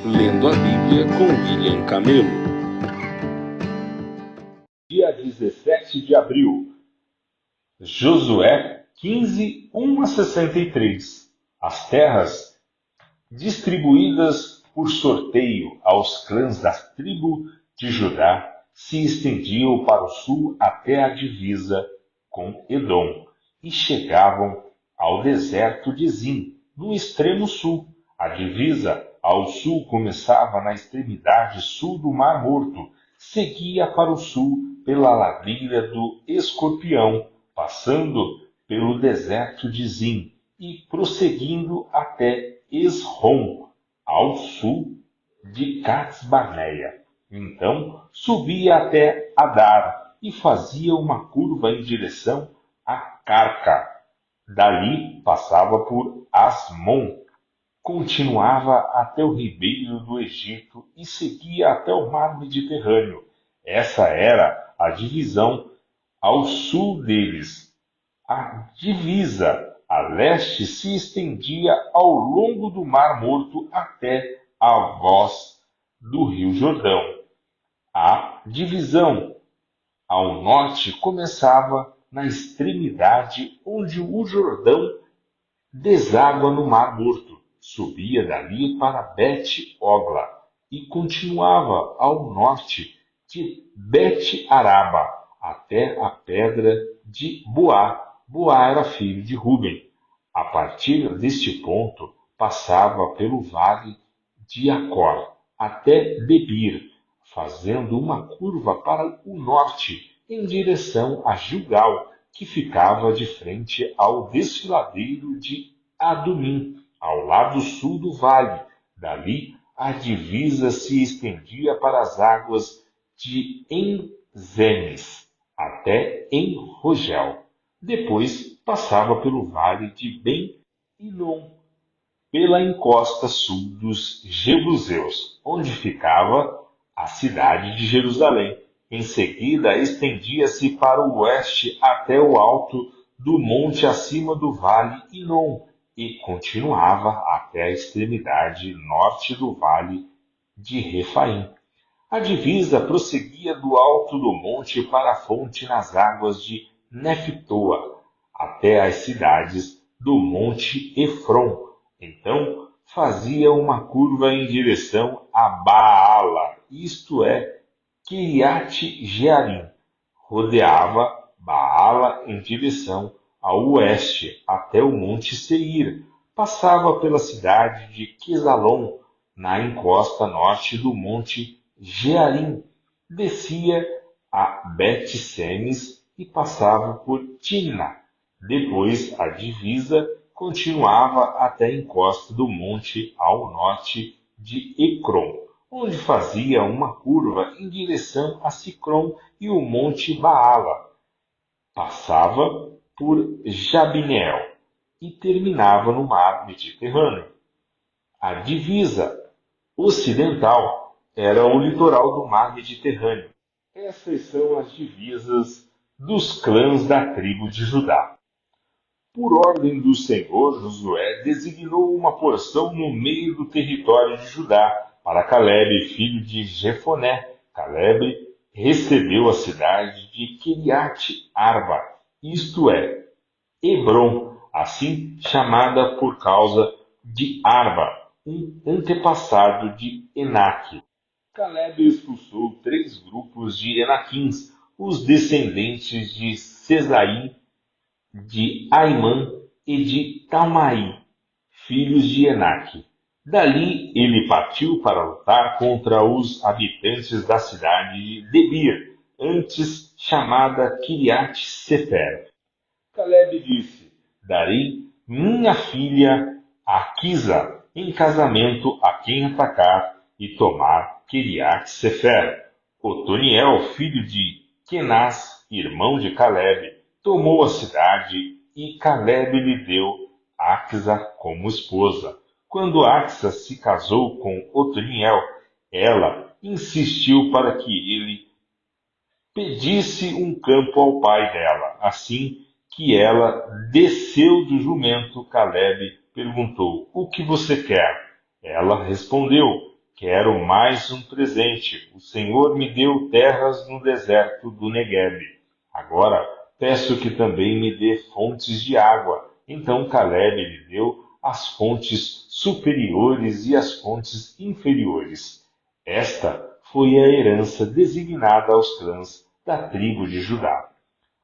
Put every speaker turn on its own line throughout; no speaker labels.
Lendo a Bíblia com William Camelo.
Dia 17 de abril. Josué 15, 1-63. As terras distribuídas por sorteio aos clãs da tribo de Judá se estendiam para o sul até a divisa com Edom e chegavam ao deserto de Zin, no extremo sul. A divisa ao sul começava na extremidade sul do Mar Morto, seguia para o sul pela ladeira do Escorpião, passando pelo deserto de Zin e prosseguindo até Esrom, ao sul de Cades-Barneia. Então subia até Adar e fazia uma curva em direção a Carca. Dali passava por Asmon, continuava até o ribeiro do Egito e seguia até o mar Mediterrâneo. Essa era a divisão ao sul deles. A divisa a leste se estendia ao longo do Mar Morto até a voz do Rio Jordão. A divisão ao norte começava na extremidade onde o Jordão deságua no Mar Morto. Subia dali para Bet-Ogla e continuava ao norte de Bet-Araba até a pedra de Boá. Boá era filho de Ruben. A partir deste ponto, passava pelo vale de Acor até Debir, fazendo uma curva para o norte em direção a Gilgal, que ficava de frente ao desfiladeiro de Adumim, ao lado sul do vale. Dali, a divisa se estendia para as águas de Enzemes, até En-Rogel. Depois, passava pelo vale de Ben-Hinom, pela encosta sul dos Jebuseus, onde ficava a cidade de Jerusalém. Em seguida, estendia-se para o oeste até o alto do monte acima do vale Hinom, e continuava até a extremidade norte do vale de Refaim. A divisa prosseguia do alto do monte para a fonte nas águas de Neftoa, até as cidades do monte Efron. Então fazia uma curva em direção a Baala, isto é, Kiriat-Jearim. Rodeava Baala em direção ao oeste, até o monte Seir. Passava pela cidade de Quesalon, na encosta norte do monte Jearim. Descia a Bet-Semes e passava por Timna. Depois, a divisa continuava até a encosta do monte ao norte de Ecrom, onde fazia uma curva em direção a Sicrom e o monte Baala. Passava por Jabneel e terminava no mar Mediterrâneo. A divisa ocidental era o litoral do mar Mediterrâneo. Essas são as divisas dos clãs da tribo de Judá. Por ordem do Senhor, Josué designou uma porção no meio do território de Judá para Calebe, filho de Jefoné. Calebe recebeu a cidade de Quiriat-Arba, isto é, Hebrom, assim chamada por causa de Arba, um antepassado de Enaque. Calebe expulsou 3 grupos de Enaquins, os descendentes de Sesaí, de Aimã e de Talmai, filhos de Enaque. Dali ele partiu para lutar contra os habitantes da cidade de Debir, antes chamada Kiriat-Sefer. Calebe disse: darei minha filha Aquisa em casamento a quem atacar e tomar Kiriat-Sefer. Otoniel, filho de Kenaz, irmão de Calebe, tomou a cidade e Calebe lhe deu Aquisa como esposa. Quando Aquisa se casou com Otoniel, ela insistiu para que ele pedisse um campo ao pai dela. Assim que ela desceu do jumento, Calebe perguntou: o que você quer? Ela respondeu: quero mais um presente. O Senhor me deu terras no deserto do Negueb. Agora peço que também me dê fontes de água. Então Caleb lhe deu as fontes superiores e as fontes inferiores. Esta foi a herança designada aos clãs da tribo de Judá.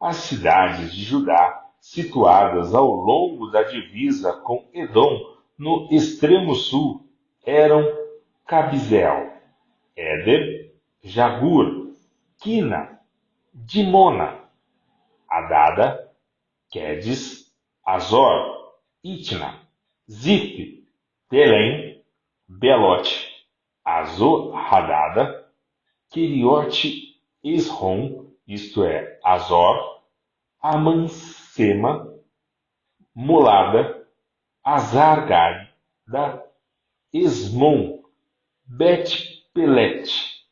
As cidades de Judá, situadas ao longo da divisa com Edom, no extremo sul, eram Cabizel, Éder, Jagur, Quina, Dimona, Adada, Quedes, Azor, Itna, Zip, Belém, Belote, Azor-Hadada, Queriote Esrom, isto é, Azor, Amancema, Molada, Azargada, Esmon, Bet-Pelete,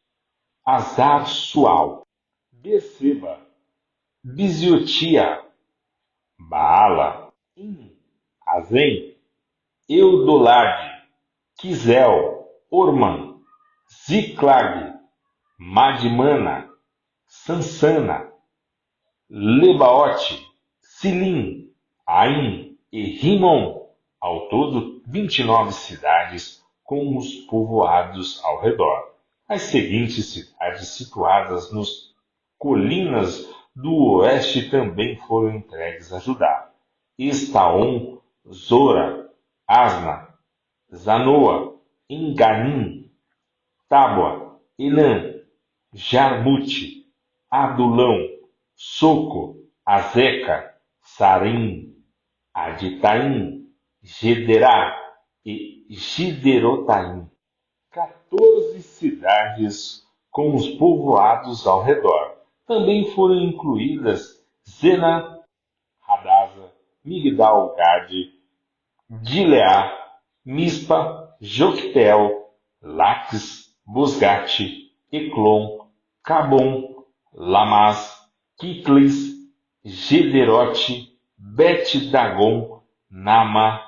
Azar-Sual, Beceba, Biziotia, Baala, Azem, Eudolade, Quizel, Orman, Ziclag, Madmana, Sansana, Lebaote, Silim, Aim e Rimon, ao todo 29 cidades com os povoados ao redor. As seguintes cidades situadas nas colinas do oeste também foram entregues a Judá: Estaom, Zora, Asna, Zanoa, Enganim, Tábua, Elã, Jarmute, Adulão, Soco, Azeca, Sarim, Aditaim, Gederá e Giderotaim. 14 cidades com os povoados ao redor. Também foram incluídas Zena, Hadasa, Migdal-Gade, Gileá, Mispa, Joctel, Laques, Bosgate, Eclon, Cabom, Lamaz, Quiclis, Gederote, Bet-Dagon, Nama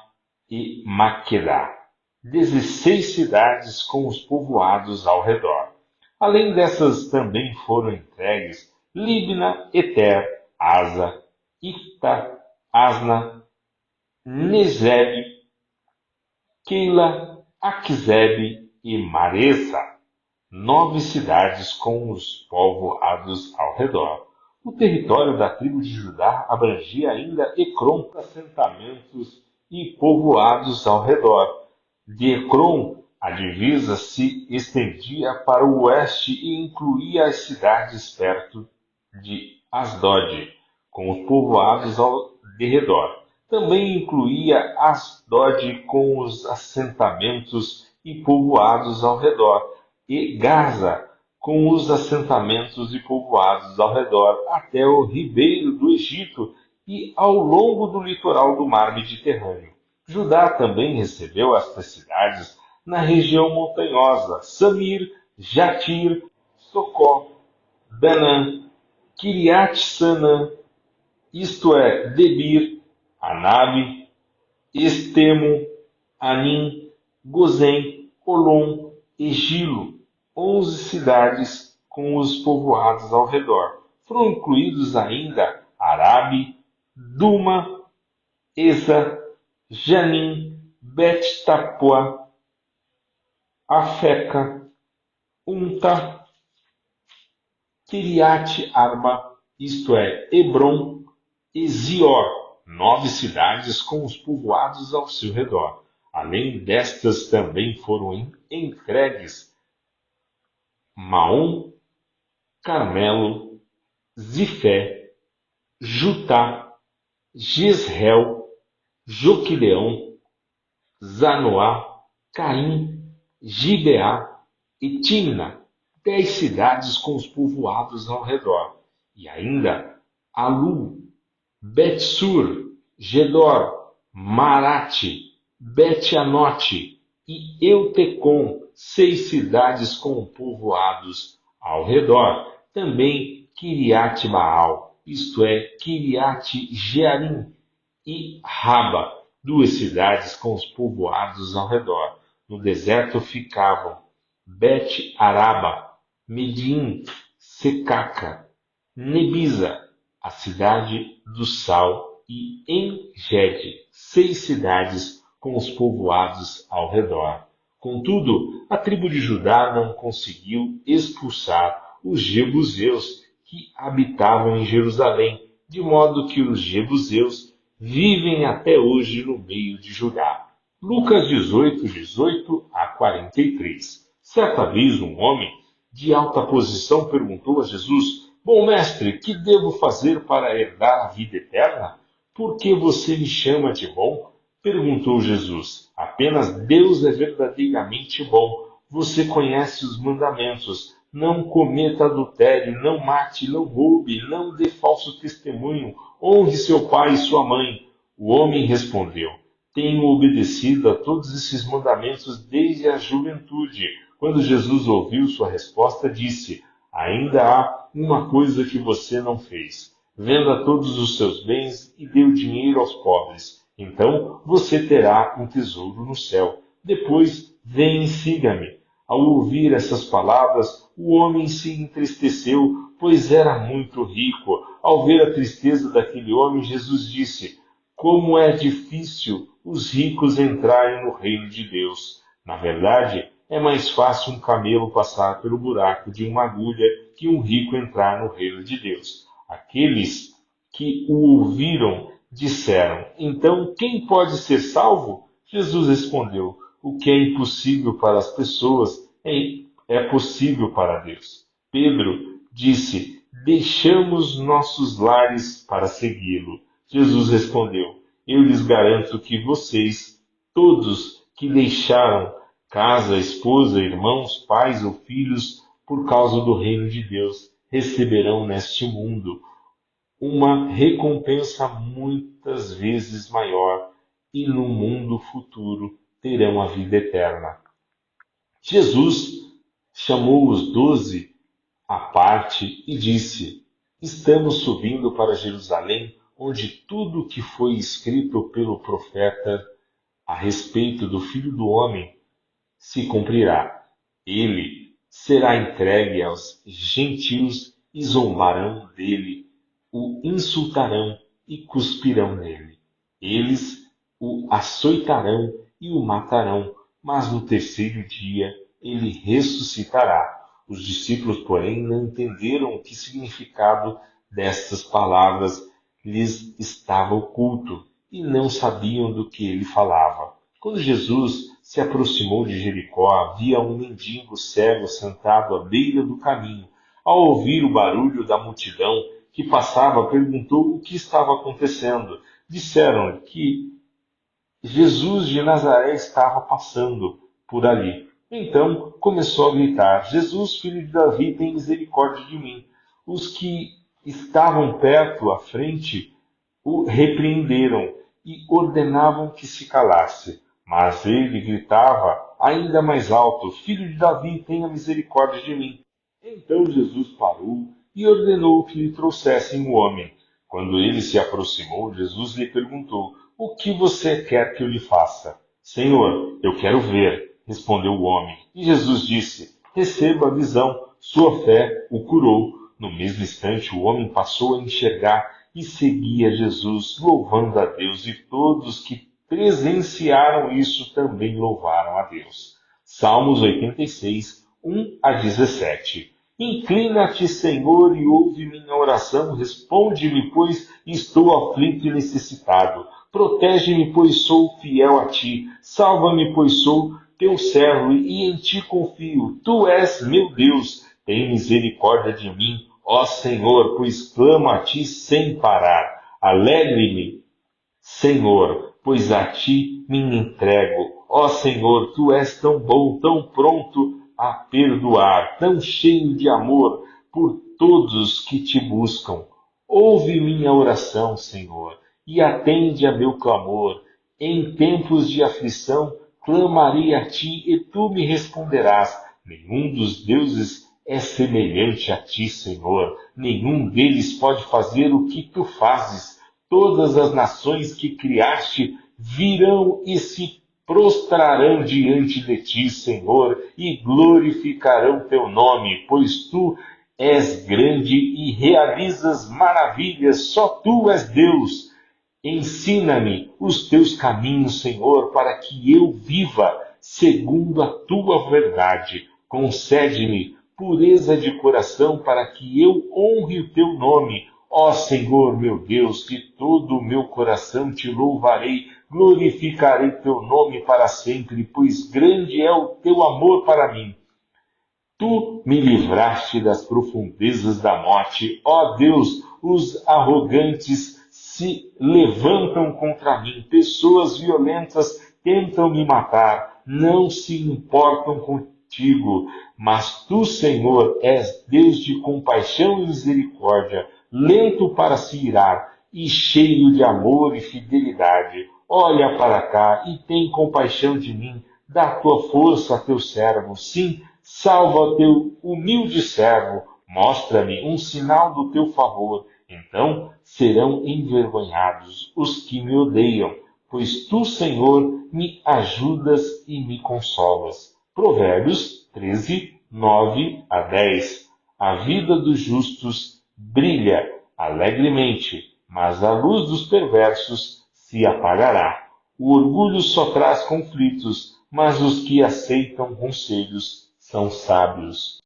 e Maquedá. 16 cidades com os povoados ao redor. Além dessas, também foram entregues Libna, Eter, Asa, Icta, Asna, Nezebe, Keila, Aquizebe e Maresa. 9 cidades com os povoados ao redor. O território da tribo de Judá abrangia ainda Ecrom, assentamentos e povoados ao redor. De Ecrom, a divisa se estendia para o oeste e incluía as cidades perto de Asdod, com os povoados ao derredor. Também incluía Asdod com os assentamentos e povoados ao redor, e Gaza com os assentamentos e povoados ao redor, até o ribeiro do Egito e ao longo do litoral do mar Mediterrâneo. Judá também recebeu estas cidades na região montanhosa: Samir, Jatir, Socó, Danã, Kiriat-Sanã, isto é, Debir, Anabe, Estemo, Anim, Gozém, Olom e Gilo. 11 cidades com os povoados ao redor. Foram incluídos ainda Arabe, Duma, Esa, Janim, Bet-Tapua, Afeca, Unta, Kiriat-Arba, isto é, Hebron e Zior, 9 cidades com os povoados ao seu redor. Além destas, também foram entregues Maom, Carmelo, Zifé, Jutá, Jezreel, Joquileão, Zanoá, Caim, Gibeá e Timna, 10 cidades com os povoados ao redor. E ainda Alu, Bet-Sur, Gedor, Marate, Bet-Anote e Eutecom, 6 cidades com povoados ao redor. Também Kiriat-Baal, isto é, Kiriat-Jearim e Raba, 2 cidades com os povoados ao redor. No deserto ficavam Bet-Araba, Medim, Secaca, Nebisa, a cidade do sal, e En-Gede, 6 cidades com os povoados ao redor. Contudo, a tribo de Judá não conseguiu expulsar os jebuseus que habitavam em Jerusalém, de modo que os jebuseus vivem até hoje no meio de Judá. Lucas 18, 18 a 43. Certa vez um homem de alta posição perguntou a Jesus: Bom mestre, que devo fazer para herdar a vida eterna? Por que você me chama de bom? Perguntou Jesus. Apenas Deus é verdadeiramente bom. Você conhece os mandamentos. Não cometa adultério, não mate, não roube, não dê falso testemunho, honre seu pai e sua mãe. O homem respondeu: Tenho obedecido a todos esses mandamentos desde a juventude. Quando Jesus ouviu sua resposta, disse: Ainda há uma coisa que você não fez. Venda todos os seus bens e dê o dinheiro aos pobres. Então você terá um tesouro no céu. Depois, vem e siga-me. Ao ouvir essas palavras, o homem se entristeceu, pois era muito rico. Ao ver a tristeza daquele homem, Jesus disse: Como é difícil os ricos entrarem no reino de Deus. Na verdade, é mais fácil um camelo passar pelo buraco de uma agulha que um rico entrar no reino de Deus. Aqueles que o ouviram disseram: Então, quem pode ser salvo? Jesus respondeu: O que é impossível para as pessoas é possível para Deus. Pedro disse: Deixamos nossos lares para segui-lo. Jesus respondeu: Eu lhes garanto que vocês, todos que deixaram casa, esposa, irmãos, pais ou filhos, por causa do reino de Deus, receberão neste mundo uma recompensa muitas vezes maior e no mundo futuro terão a vida eterna. Jesus chamou os 12 à parte e disse: Estamos subindo para Jerusalém, onde tudo o que foi escrito pelo profeta a respeito do Filho do Homem se cumprirá. Ele será entregue aos gentios e zombarão dele, o insultarão e cuspirão nele. Eles o açoitarão e o matarão, mas no terceiro dia ele ressuscitará. Os discípulos, porém, não entenderam o que significado destas palavras lhes estava oculto e não sabiam do que ele falava. Quando Jesus se aproximou de Jericó, havia um mendigo cego sentado à beira do caminho. Ao ouvir o barulho da multidão que passava, perguntou o que estava acontecendo. Disseram que Jesus de Nazaré estava passando por ali. Então começou a gritar: Jesus, filho de Davi, tem misericórdia de mim. Os que estavam perto, à frente, o repreenderam e ordenavam que se calasse. Mas ele gritava ainda mais alto: Filho de Davi, tenha misericórdia de mim. Então Jesus parou e ordenou que lhe trouxessem o homem. Quando ele se aproximou, Jesus lhe perguntou: O que você quer que eu lhe faça? Senhor, eu quero ver, respondeu o homem. E Jesus disse: Receba a visão, sua fé o curou. No mesmo instante, o homem passou a enxergar e seguia Jesus, louvando a Deus, e todos que presenciaram isso também louvaram a Deus. Salmos 86, 1 a 17. Inclina-te, Senhor, e ouve minha oração. Responde-me, pois estou aflito e necessitado. Protege-me, pois sou fiel a ti. Salva-me, pois sou teu servo e em ti confio. Tu és meu Deus. Tem misericórdia de mim, ó Senhor, pois clamo a ti sem parar. Alegre-me, Senhor, pois a ti me entrego. Ó Senhor, tu és tão bom, tão pronto a perdoar, tão cheio de amor por todos que te buscam. Ouve minha oração, Senhor, e atende a meu clamor. Em tempos de aflição, clamarei a ti e tu me responderás. Nenhum dos deuses é semelhante a ti, Senhor. Nenhum deles pode fazer o que tu fazes. Todas as nações que criaste virão e se prostrarão diante de ti, Senhor, e glorificarão teu nome, pois tu és grande e realizas maravilhas, só tu és Deus. Ensina-me os teus caminhos, Senhor, para que eu viva segundo a tua verdade. Concede-me pureza de coração para que eu honre o teu nome. Ó Senhor, meu Deus, de todo o meu coração te louvarei, glorificarei teu nome para sempre, pois grande é o teu amor para mim. Tu me livraste das profundezas da morte. Ó Deus, os arrogantes se levantam contra mim. Pessoas violentas tentam me matar. Não se importam contigo. Mas tu, Senhor, és Deus de compaixão e misericórdia, lento para se irar e cheio de amor e fidelidade. Olha para cá e tem compaixão de mim. Dá tua força a teu servo. Sim, salva teu humilde servo. Mostra-me um sinal do teu favor. Então serão envergonhados os que me odeiam, pois tu, Senhor, me ajudas e me consolas. Provérbios 13, 9 a 10. A vida dos justos brilha alegremente, mas a luz dos perversos se apagará. O orgulho só traz conflitos, mas os que aceitam conselhos são sábios.